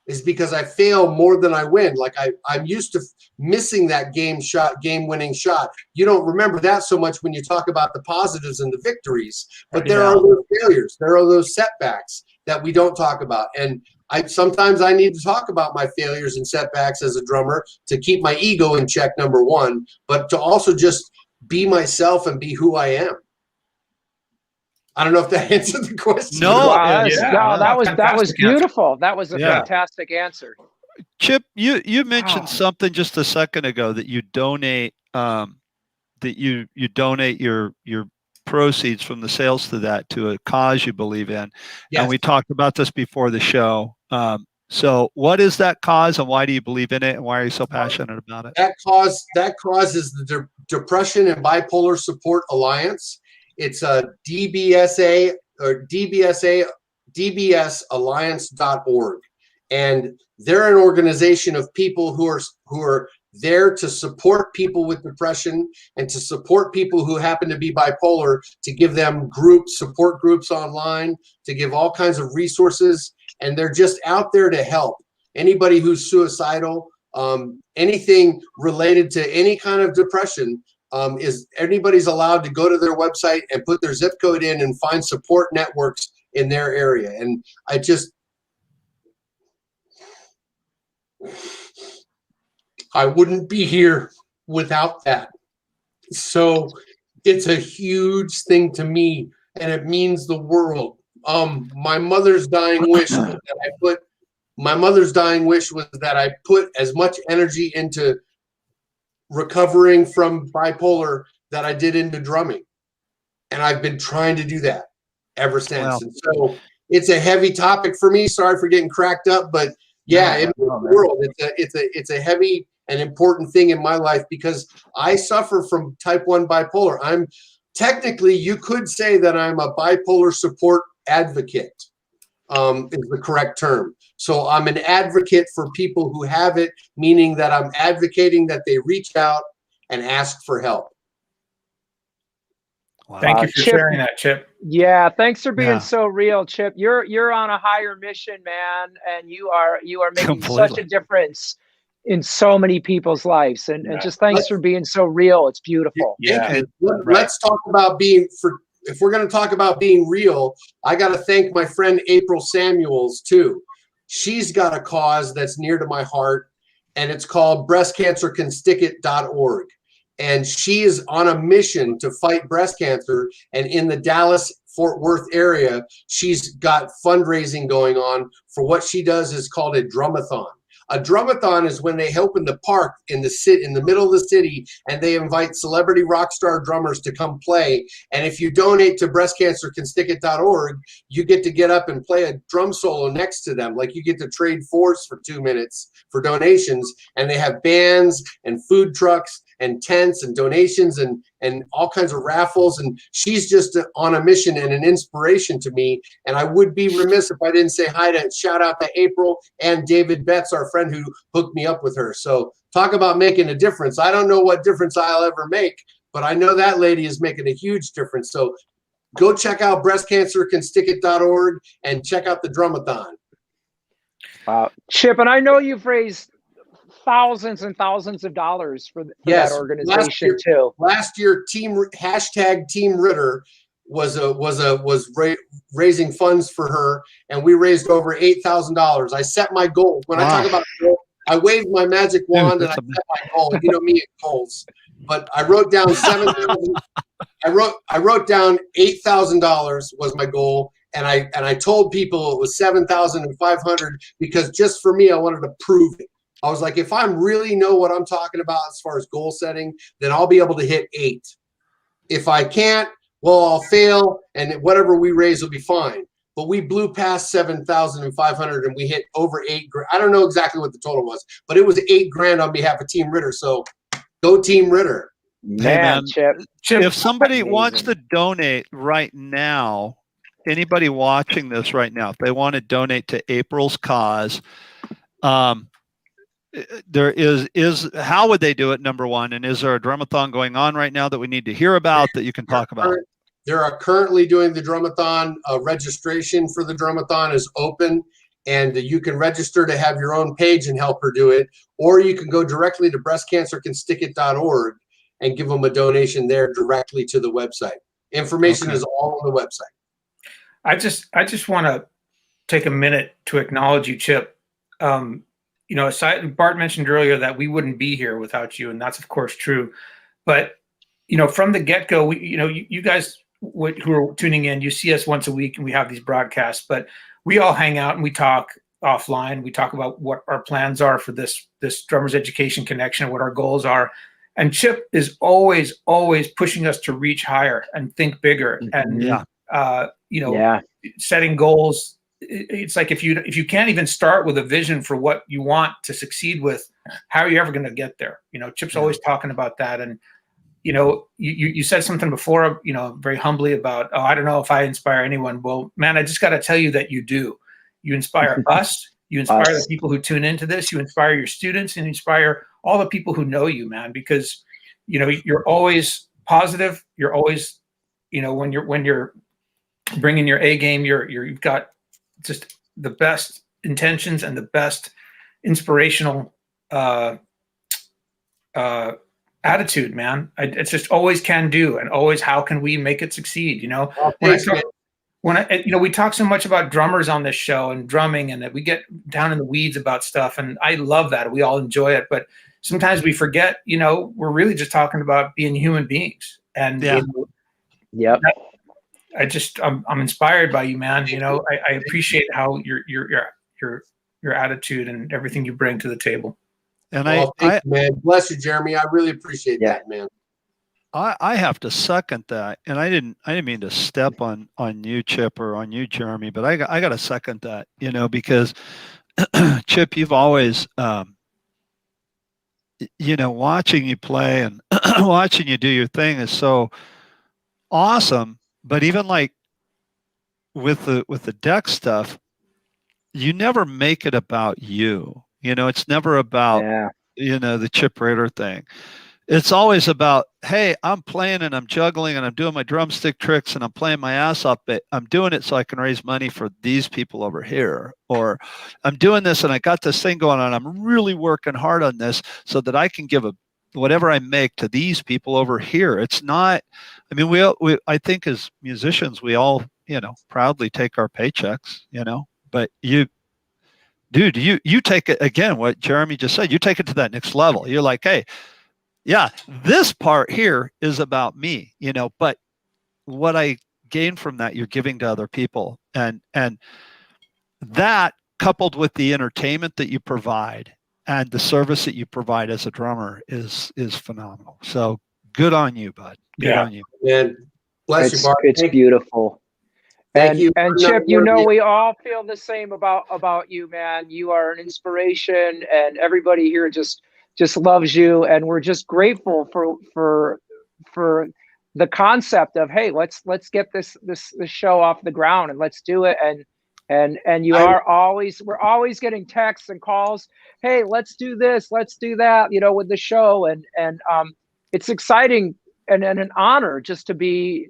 Is because I fail more than I win. Like I'm used to missing that game-winning shot. You don't remember that so much when you talk about the positives and the victories, but there are those failures. There are those setbacks that we don't talk about. And sometimes I need to talk about my failures and setbacks as a drummer to keep my ego in check, number one, but to also just be myself and be who I am. I don't know if that answered the question. No, that was beautiful. That was a fantastic answer. Chip, you mentioned something just a second ago that you donate you donate your proceeds from the sales to that to a cause you believe in. Yes. And we talked about this before the show. So what is that cause, and why do you believe in it, and why are you so passionate about it? That cause is the Depression and Bipolar Support Alliance. It's a DBSA or DBSalliance.org. And they're an organization of people who are there to support people with depression and to support people who happen to be bipolar, to give them support groups online, to give all kinds of resources. And they're just out there to help anybody who's suicidal, anything related to any kind of depression. Anybody's allowed to go to their website and put their zip code in and find support networks in their area. And I wouldn't be here without that. So it's a huge thing to me, and it means the world. My mother's dying wish was that I put as much energy into recovering from bipolar that I did into drumming. And I've been trying to do that ever since. Wow. And so it's a heavy topic for me. Sorry for getting cracked up, but yeah, in the world, it's a heavy and important thing in my life because I suffer from type 1 bipolar. I'm technically, you could say that I'm a bipolar support advocate, is the correct term. So I'm an advocate for people who have it, meaning that I'm advocating that they reach out and ask for help. Wow. Thank you for Chip, sharing that, Chip. Yeah, thanks for being Yeah. so real, Chip. You're on a higher mission, man, and you are making such a Completely. difference in so many people's lives. And just thanks for being so real. It's beautiful. Yeah. Thank you. Let's talk about if we're going to talk about being real, I got to thank my friend April Samuels too. She's got a cause that's near to my heart, and it's called breastcancercanstickit.org. And she is on a mission to fight breast cancer. And in the Dallas-Fort Worth area, she's got fundraising going on for what she does is called a drumathon. A drumathon is when they open the park in the middle of the city, and they invite celebrity rock star drummers to come play. And if you donate to breastcancercanstickit.org, you get up and play a drum solo next to them. Like you get to trade fours for 2 minutes for donations. And they have bands and food trucks and tents and donations and all kinds of raffles. And she's just on a mission and an inspiration to me. And I would be remiss if I didn't say hi to shout out to April and David Betts, our friend who hooked me up with her. So talk about making a difference. I don't know what difference I'll ever make, but I know that lady is making a huge difference. So go check out breastcancercanstickit.org and check out the drumathon. Wow. Chip, and I know you've raised thousands and thousands of dollars for that organization too. Last year, Team RItter was raising funds for her, and we raised over $8,000. I set my goal. When I talk about goal, I waved my magic wand and I set my goal. You know me and goals. But I wrote down I wrote down $8,000 was my goal, and I told people it was $7,500 because just for me, I wanted to prove it. I was like, if I really know what I'm talking about as far as goal setting, then I'll be able to hit 8. If I can't, well, I'll fail, and whatever we raise will be fine. But we blew past 7,500, and we hit over 8 grand. I don't know exactly what the total was, but it was 8 grand on behalf of Team RItter. So go Team RItter. Man, Chip, if somebody wants to donate right now, anybody watching this right now, if they want to donate to April's cause, there is how would they do it, number one, and is there a drumathon going on right now that we need to hear about that you can talk about? They are currently doing the drumathon. Registration for the drumathon is open, and you can register to have your own page and help her do it, or you can go directly to breastcancercanstickit.org and give them a donation there directly to the website. Information is all on the website. I just want to take a minute to acknowledge you, Chip. You know, Bart mentioned earlier that we wouldn't be here without you, and that's of course true. But you know, from the get-go, you guys who are tuning in, you see us once a week, and we have these broadcasts. But we all hang out and we talk offline. We talk about what our plans are for this Drummers Education Connection, what our goals are. And Chip is always pushing us to reach higher and think bigger, and setting goals. It's like if you can't even start with a vision for what you want to succeed with, how are you ever going to get there? You know, Chip's always talking about that. And, you know, you said something before, you know, very humbly about, oh, I don't know if I inspire anyone. Well, man, I just got to tell you that you do. You inspire us. You inspire the people who tune into this. You inspire your students, and you inspire all the people who know you, man, because, you know, you're always positive. You're always, you know, when you're bringing your A game, you've got just the best intentions and the best inspirational attitude, man. It's just always can do, and always how can we make it succeed? You know, we talk so much about drummers on this show and drumming, and that we get down in the weeds about stuff, and I love that. We all enjoy it, but sometimes we forget, we're really just talking about being human beings. And Yeah. Yep. I'm inspired by you, man. I appreciate how your attitude and everything you bring to the table. And thank you, man. Bless you, Jeremy. I really appreciate that, man. I have to second that, and I didn't mean to step on you, Chip, or on you, Jeremy, but I got to second that, because Chip, you've always watching you play and watching you do your thing is so awesome. But even like with the deck stuff, you never make it about you. It's never about the Chip RItter thing. It's always about, hey, I'm playing and I'm juggling and I'm doing my drumstick tricks and I'm playing my ass off, but I'm doing it so I can raise money for these people over here. Or I'm doing this and I got this thing going on. I'm really working hard on this so that I can give whatever I make to these people over here. It's not, I mean, I think as musicians, we all, proudly take our paychecks, but you take it, again, what Jeremy just said, you take it to that next level. You're like, hey, yeah, this part here is about me, but what I gain from that, you're giving to other people. And that, coupled with the entertainment that you provide and the service that you provide as a drummer is phenomenal. So good on you, bud. Good on you. Man, bless you, Bart. It's beautiful. Thank you. And Chip, we all feel the same about you, man. You are an inspiration, and everybody here just loves you, and we're just grateful for the concept of, hey, let's get this show off the ground and let's do it. And we're always getting texts and calls, hey, let's do this, let's do that, with the show, and it's exciting and an honor just to be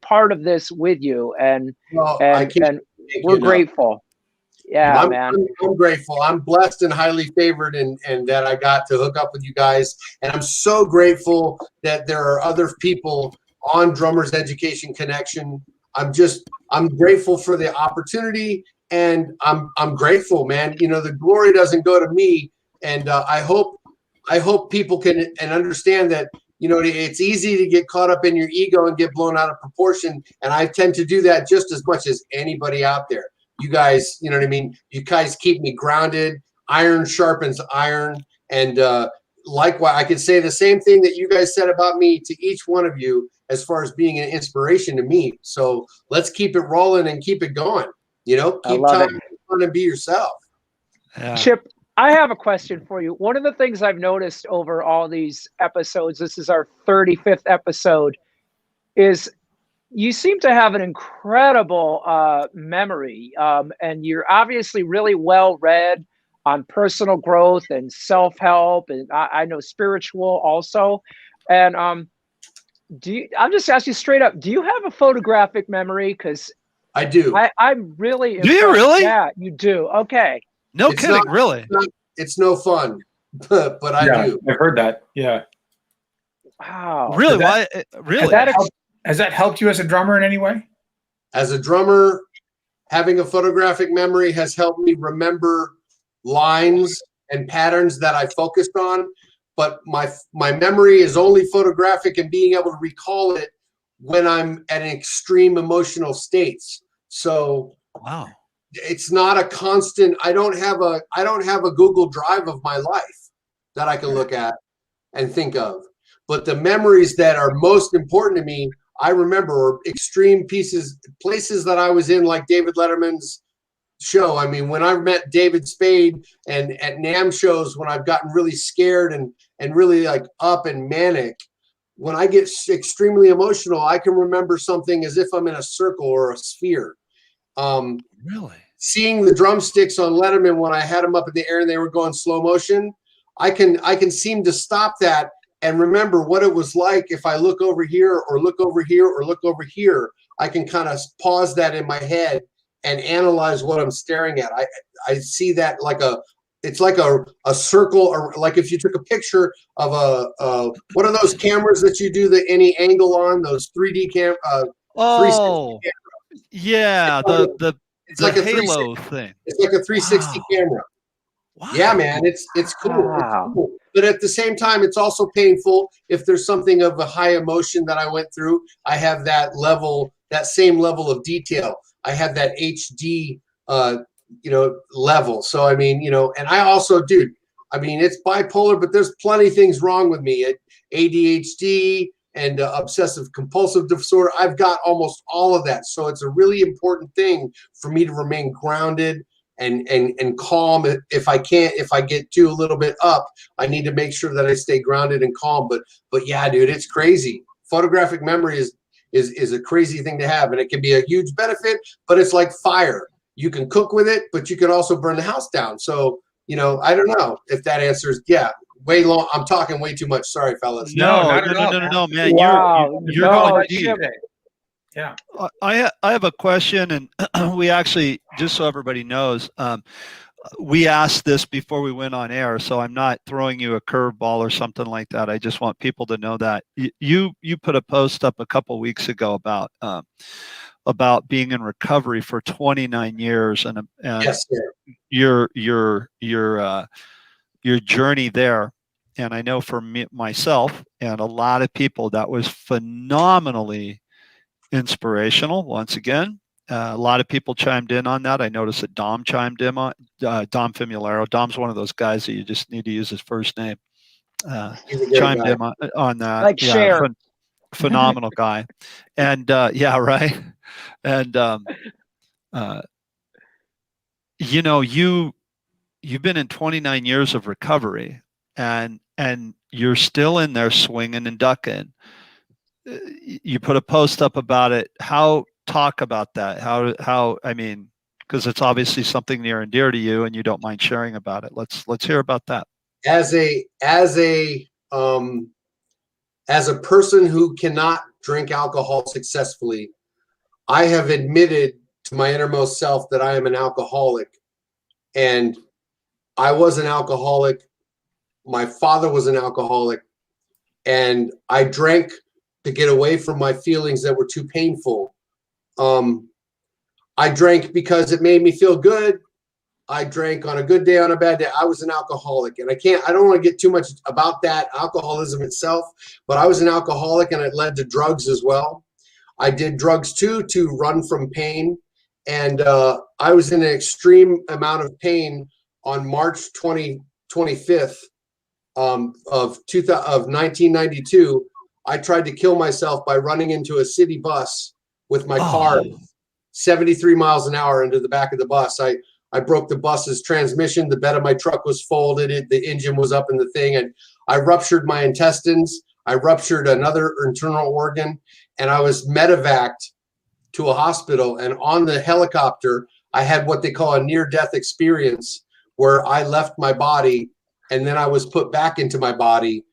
part of this with you, and we're grateful. Yeah, man. I'm grateful. I'm blessed and highly favored, and that I got to hook up with you guys. And I'm so grateful that there are other people on Drummers Education Connection. I'm grateful for the opportunity, and I'm grateful, man. The glory doesn't go to me, and I hope people can and understand that. It's easy to get caught up in your ego and get blown out of proportion, and I tend to do that just as much as anybody out there. You guys, you know what I mean? You guys keep me grounded. Iron sharpens iron. And likewise, I could say the same thing that you guys said about me to each one of you as far as being an inspiration to me. So let's keep it rolling and keep it going. Keep time fun and be yourself. Yeah. Chip, I have a question for you. One of the things I've noticed over all these episodes, this is our 35th episode, is you seem to have an incredible memory, and you're obviously really well read on personal growth and self-help, and I know spiritual also. And I'm just asking you straight up, do you have a photographic memory? Because I do. I'm really impressed. Do you really? Yeah, you do. Okay. No kidding, really. It's no fun, but I do. I've heard that. Yeah. Wow. Really? Why? Really? Has that helped you as a drummer in any way? As a drummer, having a photographic memory has helped me remember lines and patterns that I focused on. But my memory is only photographic and being able to recall it when I'm at an extreme emotional states. So wow. It's not a constant. I don't have a Google Drive of my life that I can look at and think of. But the memories that are most important to me, I remember extreme places that I was in, like David Letterman's show. I mean, when I met David Spade and at NAMM shows, when I've gotten really scared and really like up and manic, when I get extremely emotional, I can remember something as if I'm in a circle or a sphere. Really? Seeing the drumsticks on Letterman when I had them up in the air and they were going slow motion, I can seem to stop that and remember what it was like if I look over here or look over here or look over here. I can kind of pause that in my head and analyze what I'm staring at. I see that it's like a circle, or like if you took a picture of a one of those cameras that you do any angle on, those 3D camera. Yeah, it's like a Halo thing. It's like a 360 camera. Wow. Yeah, man, it's cool. Wow. It's cool. But at the same time, it's also painful. If there's something of a high emotion that I went through, I have that level, that same level of detail. I have that HD, level. So I mean, and I also, dude, I mean, it's bipolar, but there's plenty of things wrong with me. ADHD and obsessive compulsive disorder. I've got almost all of that. So it's a really important thing for me to remain grounded and calm. If I get too a little bit up, I need to make sure that I stay grounded and calm. But yeah, dude, it's crazy. Photographic memory is a crazy thing to have, and it can be a huge benefit, but it's like fire. You can cook with it, but you can also burn the house down. So, I don't know if that answers. Yeah, way long. I'm talking way too much. Sorry, fellas. No, not at all, No, man. Wow. You're No, going Chip, deep. Yeah. I have a question, and we actually, just so everybody knows, we asked this before we went on air, so I'm not throwing you a curveball or something like that. I just want people to know that you put a post up a couple weeks ago about being in recovery for 29 years and Yes, sir. your journey there. And I know for myself and a lot of people, that was phenomenally inspirational. Once again, a lot of people chimed in on that. I noticed that Dom chimed in on Dom Fimularo. Dom's one of those guys that you just need to use his first name. He's a great Chimed guy. in on that. like Cher. Phenomenal guy. And yeah, right. And you've been in 29 years of recovery, and you're still in there swinging and ducking. You put a post up about it. Talk about that. How I mean, because it's obviously something near and dear to you, and you don't mind sharing about it. Let's hear about that. As a person who cannot drink alcohol successfully, I have admitted to my innermost self that I am an alcoholic. And I was an alcoholic. My father was an alcoholic. And I drank to get away from my feelings that were too painful. I drank because it made me feel good. I drank on a good day, on a bad day. I was an alcoholic, and I don't want to get too much about that alcoholism itself, but I was an alcoholic, and it led to drugs as well. I did drugs too, to run from pain. And I was in an extreme amount of pain on March 25th of 1992. I tried to kill myself by running into a city bus with my car 73 miles an hour into the back of the bus. I broke the bus's transmission. The bed of my truck was folded. The engine was up in the thing. And I ruptured my intestines. I ruptured another internal organ. And I was medevaced to a hospital. And on the helicopter, I had what they call a near-death experience, where I left my body and then I was put back into my body.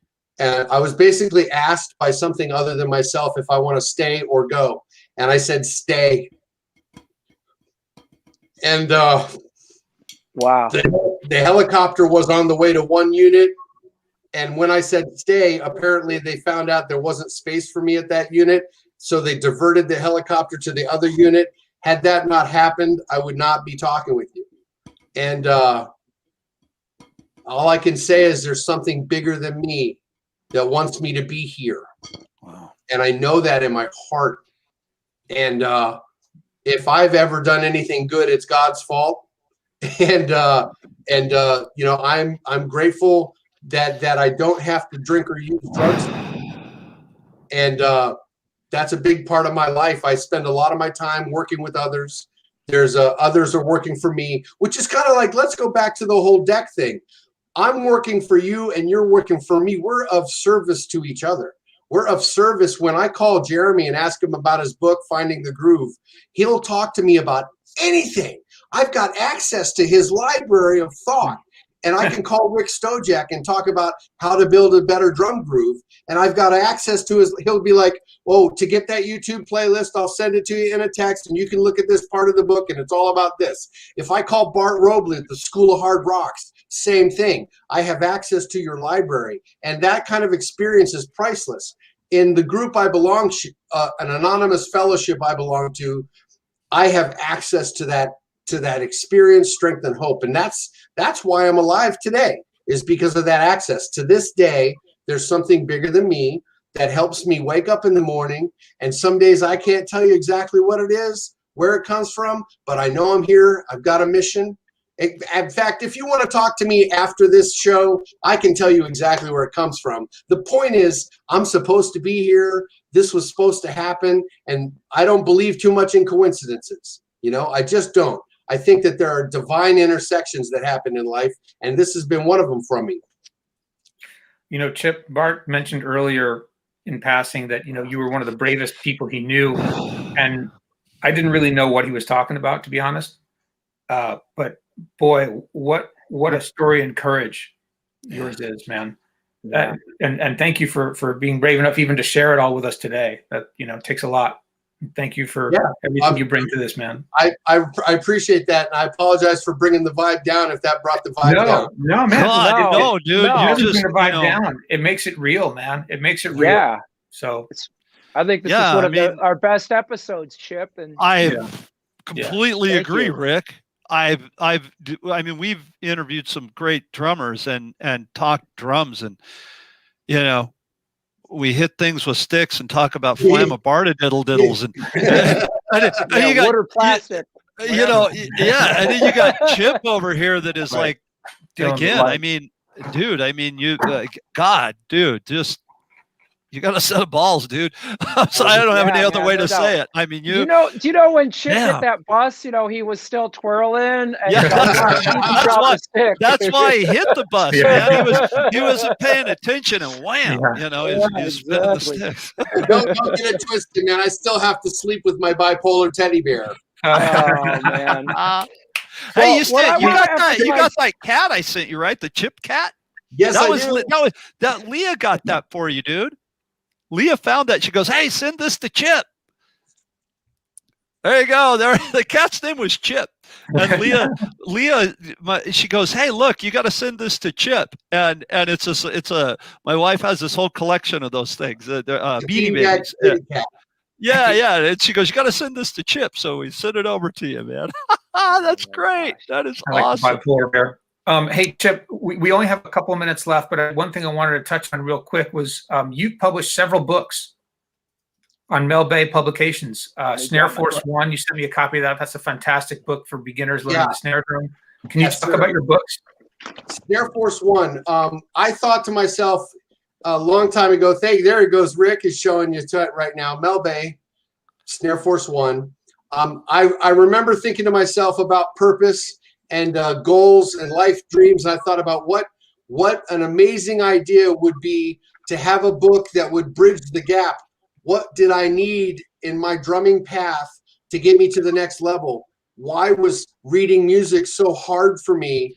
And I was basically asked by something other than myself if I want to stay or go. And I said, stay. And Wow. the helicopter was on the way to one unit. And when I said stay, apparently they found out there wasn't space for me at that unit. So they diverted the helicopter to the other unit. Had that not happened, I would not be talking with you. And all I can say is there's something bigger than me that wants me to be here. Wow. And I know that in my heart. And if I've ever done anything good, it's God's fault. And I'm grateful that I don't have to drink or use drugs. And that's a big part of my life. I spend a lot of my time working with others. There's others are working for me, which is kind of like, let's go back to the whole deck thing. I'm working for you and you're working for me. We're of service to each other. We're of service. When I call Jeremy and ask him about his book, Finding the Groove, he'll talk to me about anything. I've got access to his library of thought. And I can call Rick Stojak and talk about how to build a better drum groove. And I've got access to his, he'll be like, oh, to get that YouTube playlist, I'll send it to you in a text and you can look at this part of the book and it's all about this. If I call Bart Robley at the School of Hard Rocks, same thing. I have access to your library. And that kind of experience is priceless. In the group I belong to, an anonymous fellowship I belong to, I have access to that to that experience, strength, and hope. And that's why I'm alive today, is because of that access. To this day, there's something bigger than me that helps me wake up in the morning. And some days I can't tell you exactly what it is, where it comes from, but I know I'm here. I've got a mission. In fact, if you want to talk to me after this show, I can tell you exactly where it comes from. The point is, I'm supposed to be here. This was supposed to happen. And I don't believe too much in coincidences. You know, I just don't. I think that there are divine intersections that happen in life. And this has been one of them from me. You know, Chip, Bart mentioned earlier in passing that, you know, you were one of the bravest people he knew. And I didn't really know what he was talking about, to be honest. But boy, what a story and courage yours is, man. Yeah. And thank you for being brave enough even to share it all with us today. That, you know, takes a lot. Thank you for everything you bring to this, man. I appreciate that, and I apologize for bringing the vibe down if that brought the vibe down. No, man. God, no, dude. no. You Just just, bring the vibe you know, down. It makes it real, man. It makes it real. Yeah. So I think this is one of our best episodes, Chip. And I completely Thank agree, you. Rick. I mean, we've interviewed some great drummers and talked drums, and you know, we hit things with sticks and talk about flammabardiddles and you got, wood or plastic. you know, yeah, and then you got Chip over here that is like, again, I mean, dude, you, God, dude, just. You got a set of balls, dude. So I don't have any other way to say it. I mean, do you know when Chip hit that bus, you know, he was still twirling. And that's why he hit the bus, man. He wasn't paying attention, and wham, you know, he's spinning the sticks. Don't get it twisted, man. I still have to sleep with my bipolar teddy bear. Oh man. Hey, you got that cat I sent you, right? The Chip cat. Yes, that Leah got that for you, dude. Leah found that. She goes, "Hey, send this to Chip." There you go. There, the cat's name was Chip, and Leah, she goes, "Hey, look, you got to send this to Chip." And it's a. My wife has this whole collection of those things, Beanie Babies. Yeah. And she goes, "You got to send this to Chip." So we sent it over to you, man. That's great. That is awesome. Bipolar bear. Hey, Chip, we only have a couple of minutes left, but one thing I wanted to touch on real quick was you published several books on Mel Bay Publications. Snare Force One, you sent me a copy of that. That's a fantastic book for beginners learning the snare drum. Can you talk about your books? Snare Force One. I thought to myself a long time ago, there he goes, Rick is showing you to it right now. Mel Bay, Snare Force One. I remember thinking to myself about purpose and goals and life dreams. And I thought about what an amazing idea would be to have a book that would bridge the gap. What did I need in my drumming path to get me to the next level? Why was reading music so hard for me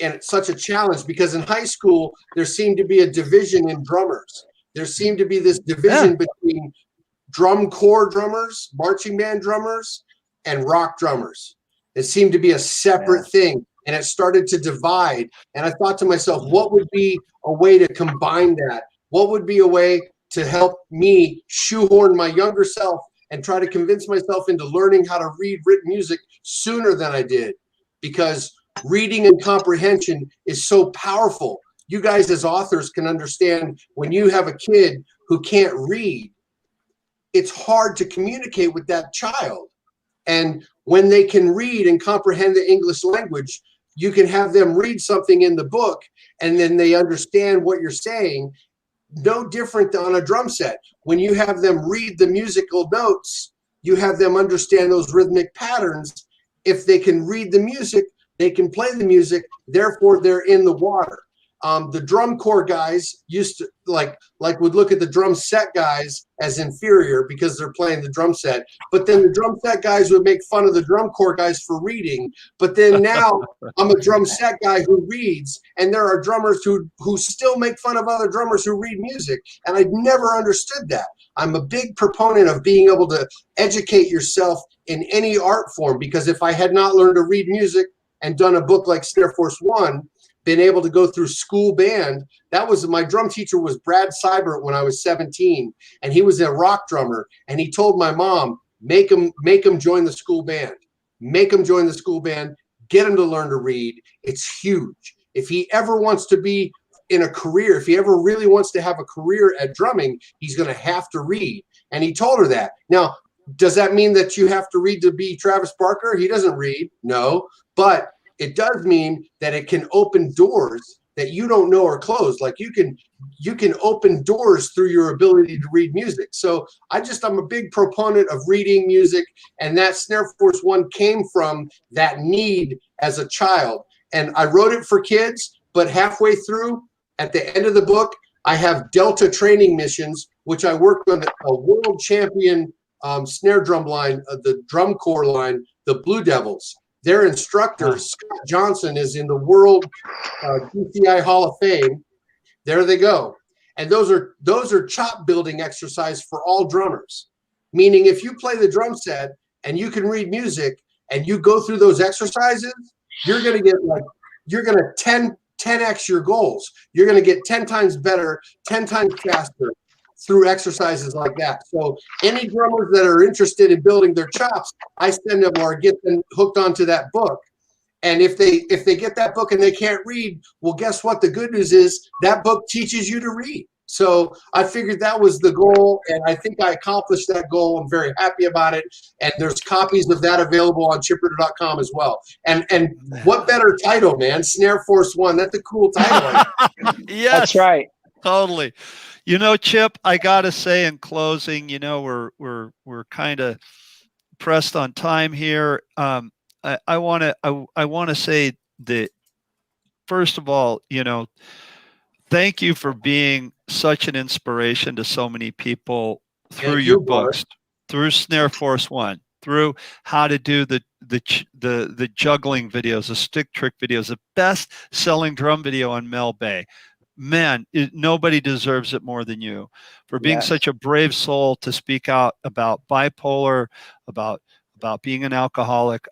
and it's such a challenge? Because in high school, there seemed to be a division in drummers. There seemed to be this division between drum corps drummers, marching band drummers, and rock drummers. It seemed to be a separate thing, and it started to divide. And I thought to myself, what would be a way to combine that? What would be a way to help me shoehorn my younger self and try to convince myself into learning how to read written music sooner than I did? Because reading and comprehension is so powerful. You guys as authors can understand when you have a kid who can't read, it's hard to communicate with that child. And when they can read and comprehend the English language, you can have them read something in the book and then they understand what you're saying. No different on a drum set. When you have them read the musical notes, you have them understand those rhythmic patterns. If they can read the music, they can play the music, therefore they're in the water. The drum corps guys used to would look at the drum set guys as inferior because they're playing the drum set. But then the drum set guys would make fun of the drum corps guys for reading. But then now I'm a drum set guy who reads, and there are drummers who still make fun of other drummers who read music. And I never understood that. I'm a big proponent of being able to educate yourself in any art form, because if I had not learned to read music and done a book like Snare Force One, been able to go through school band. My drum teacher was Brad Seibert when I was 17, and he was a rock drummer. And he told my mom, make him join the school band. make him join the school band, get him to learn to read. It's huge. If he ever wants to be in a career, if he ever really wants to have a career at drumming, he's going to have to read. And he told her that. Now, does that mean that you have to read to be Travis Barker? He doesn't read, no. But it does mean that it can open doors that you don't know are closed. Like you can open doors through your ability to read music. So I'm a big proponent of reading music, and that Snare Force One came from that need as a child. And I wrote it for kids, but halfway through, at the end of the book, I have Delta training missions, which I worked on a world champion snare drum line, the drum corps line, the Blue Devils. Their instructor, Scott Johnson, is in the World DCI Hall of Fame. There they go. And those are chop building exercises for all drummers. Meaning if you play the drum set and you can read music and you go through those exercises, you're going to 10x your goals. You're going to get 10 times better, 10 times faster through exercises like that. So any drummers that are interested in building their chops, I send them or get them hooked onto that book. And if they get that book and they can't read, well, guess what? The good news is that book teaches you to read. So I figured that was the goal, and I think I accomplished that goal. I'm very happy about it. And there's copies of that available on chipper.com as well. And what better title, man? Snare Force One. That's a cool title. Yes, that's right. Totally. Chip, I gotta say in closing, we're kind of pressed on time here. I want to say that first of all, thank you for being such an inspiration to so many people through your books, through Snare Force One, through how to do the juggling videos, the stick trick videos, the best selling drum video on Mel Bay. Man, nobody deserves it more than you for being such a brave soul to speak out about bipolar, about being an alcoholic,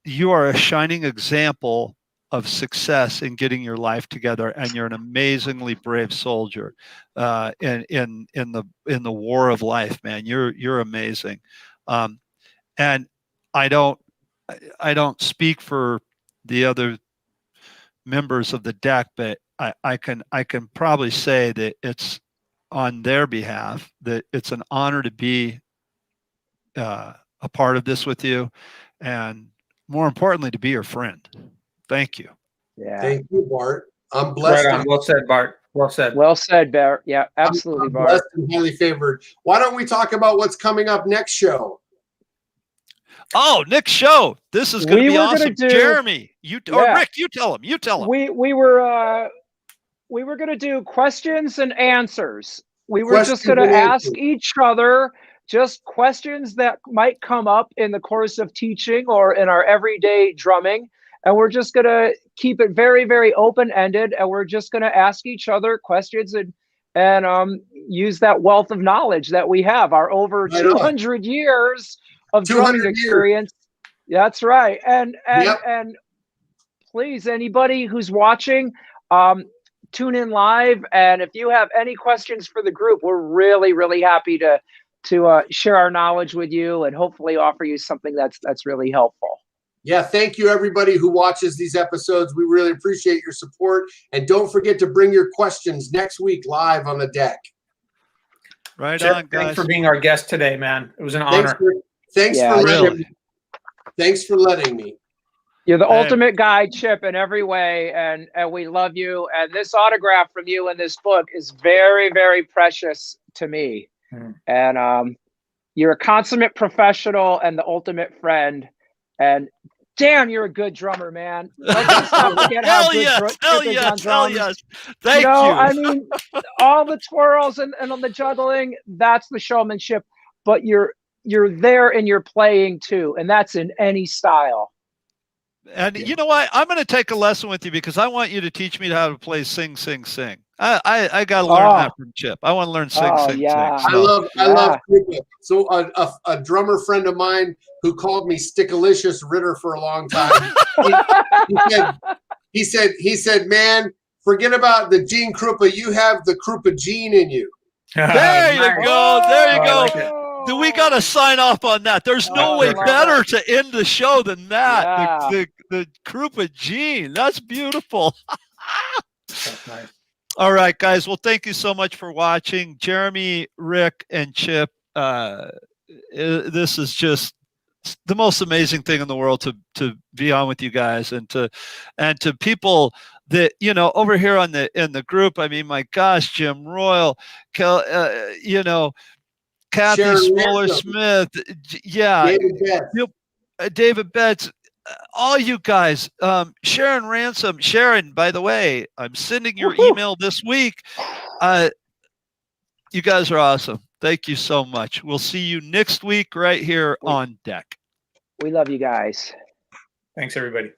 you are a shining example of success in getting your life together, and you're an amazingly brave soldier in the war of life, man. You're amazing, and I don't speak for the other members of the deck, but I can probably say that it's on their behalf that it's an honor to be a part of this with you, and more importantly, to be your friend. Thank you. Yeah. Thank you, Bart. I'm blessed. Right on. Well said, Bart. Well said. Well said, Bart. Yeah, absolutely, I'm Bart. blessed and highly favored. Why don't we talk about what's coming up next show? Oh, Nick's show. This is going to be awesome. Jeremy, or Rick, you tell him. You tell him. We were going to do questions and answers. We were just going to ask each other just questions that might come up in the course of teaching or in our everyday drumming. And we're just going to keep it very, very open-ended. And we're just going to ask each other questions and use that wealth of knowledge that we have, our over 200 years of drumming experience. That's right. And please, anybody who's watching, tune in live. And if you have any questions for the group, we're really, really happy to share our knowledge with you and hopefully offer you something that's really helpful. Yeah, thank you, everybody who watches these episodes. We really appreciate your support. And don't forget to bring your questions next week live on the deck. Right Chip, on, guys. Thanks for being our guest today, man. It was an honor. Thanks for letting me. You're the ultimate guy, Chip, in every way, and we love you. And this autograph from you in this book is very, very precious to me. And you're a consummate professional and the ultimate friend. And damn, you're a good drummer, man. Let's just not forget how good Chip is on drums. Thank you. I mean, all the twirls and on the juggling, that's the showmanship. But you're there and you're playing too, and that's in any style. And you know what? I'm going to take a lesson with you because I want you to teach me how to play sing, sing, sing. I got to learn that from Chip. I want to learn sing, sing, sing. So. I love cricket. So a drummer friend of mine who called me Stickalicious RItter for a long time. he said, man, forget about the Gene Krupa. You have the Krupa gene in you. There you go. There you go. we got to sign off on that. There's no Oh, way I love better to end the show than that. Yeah. The group of Gene. That's beautiful. That's nice. All right, guys. Well, thank you so much for watching. Jeremy, Rick, and Chip. This is just the most amazing thing in the world to be on with you guys, and to people that, you know, over here in the group. I mean, my gosh, Jim Royal, you know, Kathy Sharon Smoller Ransom. Smith, yeah, David Betts. David Betts, all you guys, Sharon Ransom. Sharon, by the way, I'm sending your email this week. You guys are awesome. Thank you so much. We'll see you next week right here on deck. We love you guys. Thanks, everybody.